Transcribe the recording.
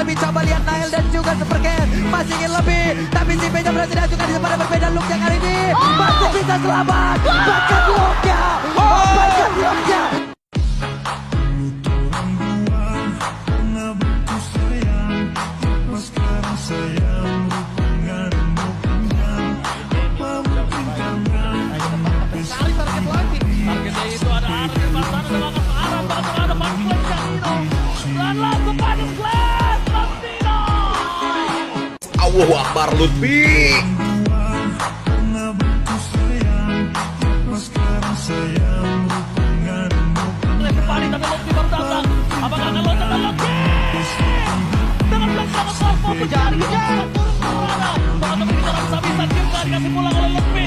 lebih. Coba lihat Nail dan juga Supercat masih ingin lebih, tapi si Beja berhasil diajukan di depan berbeda looknya kali ini. Masih bisa selamat, bahkan looknya, bahkan looknya. Targetnya itu ada Arif Basana dengan arah belakang ada Marcos Cantino dan langsung pada Glass Cantino. Allahu Akbar Lutfi. Kembali tapi Lutfi baru datang. Apakah akan loncat dan Lutfi dengan belakang Corpo menjadi kejar turun ke mana? Bahkan berbicara bisa-bisa Kim dikasih pulang oleh Lutfi.